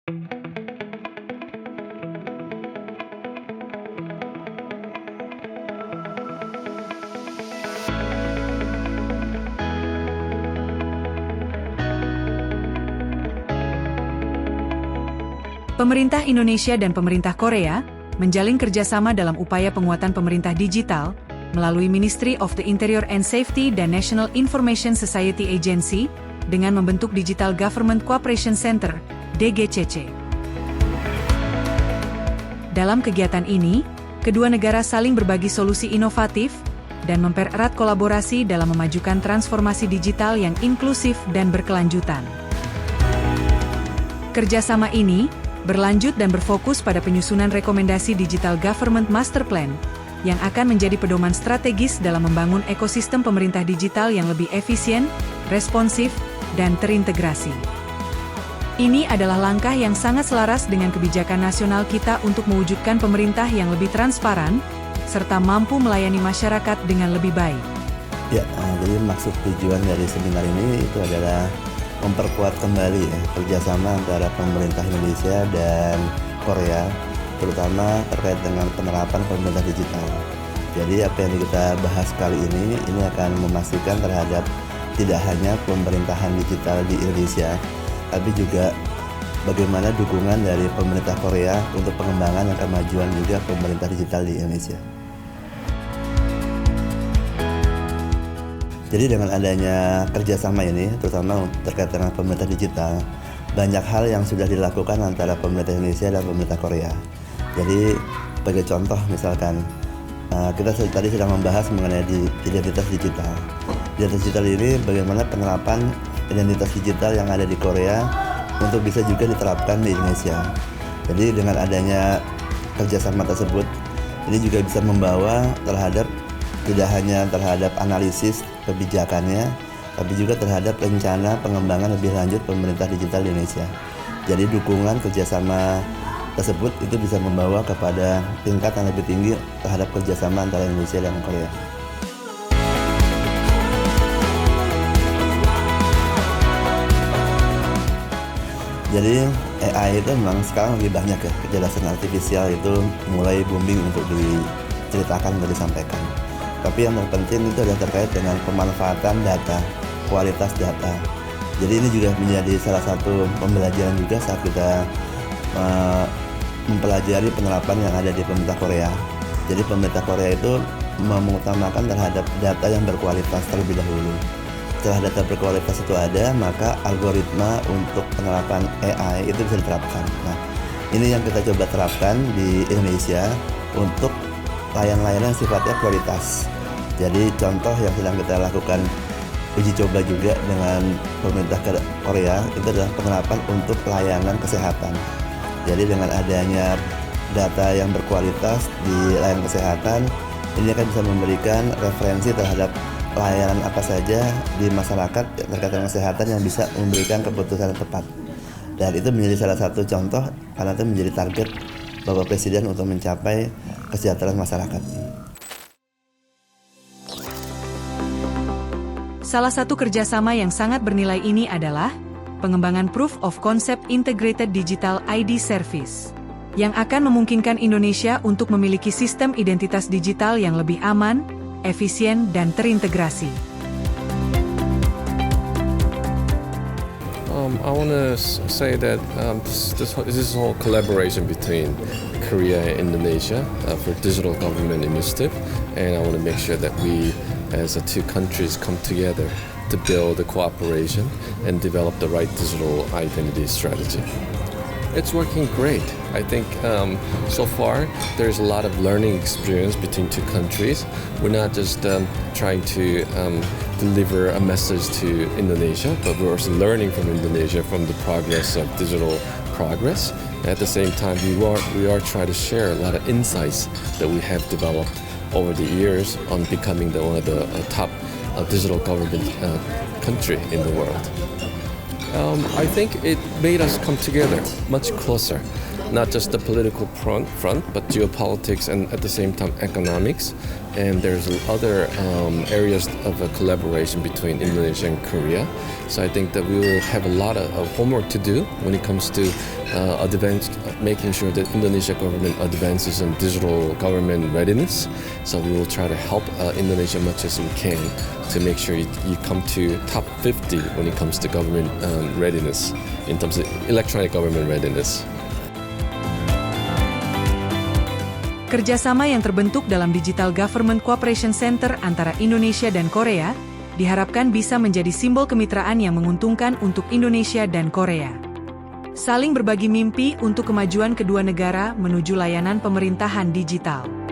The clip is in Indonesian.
Pemerintah Indonesia dan pemerintah Korea menjalin kerjasama dalam upaya penguatan pemerintah digital melalui Ministry of the Interior and Safety dan National Information Society Agency dengan membentuk Digital Government Cooperation Center, DGCC. Dalam kegiatan ini, kedua negara saling berbagi solusi inovatif dan mempererat kolaborasi dalam memajukan transformasi digital yang inklusif dan berkelanjutan. Kerjasama ini berlanjut dan berfokus pada penyusunan rekomendasi Digital Government Master Plan yang akan menjadi pedoman strategis dalam membangun ekosistem pemerintah digital yang lebih efisien, responsif, dan terintegrasi. Ini adalah langkah yang sangat selaras dengan kebijakan nasional kita untuk mewujudkan pemerintah yang lebih transparan, serta mampu melayani masyarakat dengan lebih baik. Ya, jadi maksud tujuan dari seminar ini itu adalah memperkuat kembali kerjasama antara pemerintah Indonesia dan Korea, terutama terkait dengan penerapan pemerintah digital. Jadi apa yang kita bahas kali ini akan memastikan terhadap tidak hanya pemerintahan digital di Indonesia, tapi juga bagaimana dukungan dari pemerintah Korea untuk pengembangan dan kemajuan juga pemerintah digital di Indonesia. Jadi dengan adanya kerjasama ini, terutama terkait dengan pemerintah digital, banyak hal yang sudah dilakukan antara pemerintah Indonesia dan pemerintah Korea. Jadi sebagai contoh misalkan, kita tadi sedang membahas mengenai identitas digital. Identitas digital ini bagaimana penerapan identitas digital yang ada di Korea untuk bisa juga diterapkan di Indonesia. Jadi dengan adanya kerjasama tersebut, ini juga bisa membawa terhadap tidak hanya terhadap analisis kebijakannya, tapi juga terhadap rencana pengembangan lebih lanjut pemerintah digital di Indonesia. Jadi dukungan kerjasama tersebut itu bisa membawa kepada tingkat yang lebih tinggi terhadap kerjasama antara Indonesia dan Korea. Jadi AI itu memang sekarang lebih banyak ya, kecerdasan artifisial itu mulai booming untuk diceritakan dan disampaikan. Tapi yang terpenting itu adalah terkait dengan pemanfaatan data, kualitas data. Jadi ini juga menjadi salah satu pembelajaran juga saat kita mempelajari penerapan yang ada di pemerintah Korea. Jadi pemerintah Korea itu mengutamakan terhadap data yang berkualitas terlebih dahulu. Setelah data berkualitas itu ada, maka algoritma untuk penerapan AI itu bisa diterapkan. Nah, ini yang kita coba terapkan di Indonesia untuk layanan-layanan sifatnya kualitas. Jadi contoh yang sedang kita lakukan uji coba juga dengan pemerintah Korea itu adalah penerapan untuk layanan kesehatan. Jadi dengan adanya data yang berkualitas di layanan kesehatan, ini akan bisa memberikan referensi terhadap layanan apa saja di masyarakat terkait dengan kesehatan yang bisa memberikan keputusan yang tepat. Dan itu menjadi salah satu contoh karena itu menjadi target Bapak Presiden untuk mencapai kesejahteraan masyarakat. Salah satu kerjasama yang sangat bernilai ini adalah pengembangan Proof of Concept Integrated Digital ID Service, yang akan memungkinkan Indonesia untuk memiliki sistem identitas digital yang lebih aman, efisien, dan terintegrasi. I want to say that this whole collaboration between Korea and Indonesia for digital government initiative, and I want to make sure that we, as the two countries, come together to build the cooperation and develop the right digital identity strategy. It's working great. I think so far there's a lot of learning experience between two countries. We're not just trying to deliver a message to Indonesia, but we're also learning from Indonesia from the progress of digital progress. At the same time, we are trying to share a lot of insights that we have developed over the years on becoming one of the top digital government country in the world. I think it made us come together much closer. not just the political front, but geopolitics and at the same time economics. And there's other areas of collaboration between Indonesia and Korea. So I think that we will have a lot of homework to do when it comes to making sure that Indonesia government advances in digital government readiness. So we will try to help Indonesia much as we can to make sure you come to top 50 when it comes to government readiness, in terms of electronic government readiness. Kerjasama yang terbentuk dalam Digital Government Cooperation Center antara Indonesia dan Korea diharapkan bisa menjadi simbol kemitraan yang menguntungkan untuk Indonesia dan Korea. Saling berbagi mimpi untuk kemajuan kedua negara menuju layanan pemerintahan digital.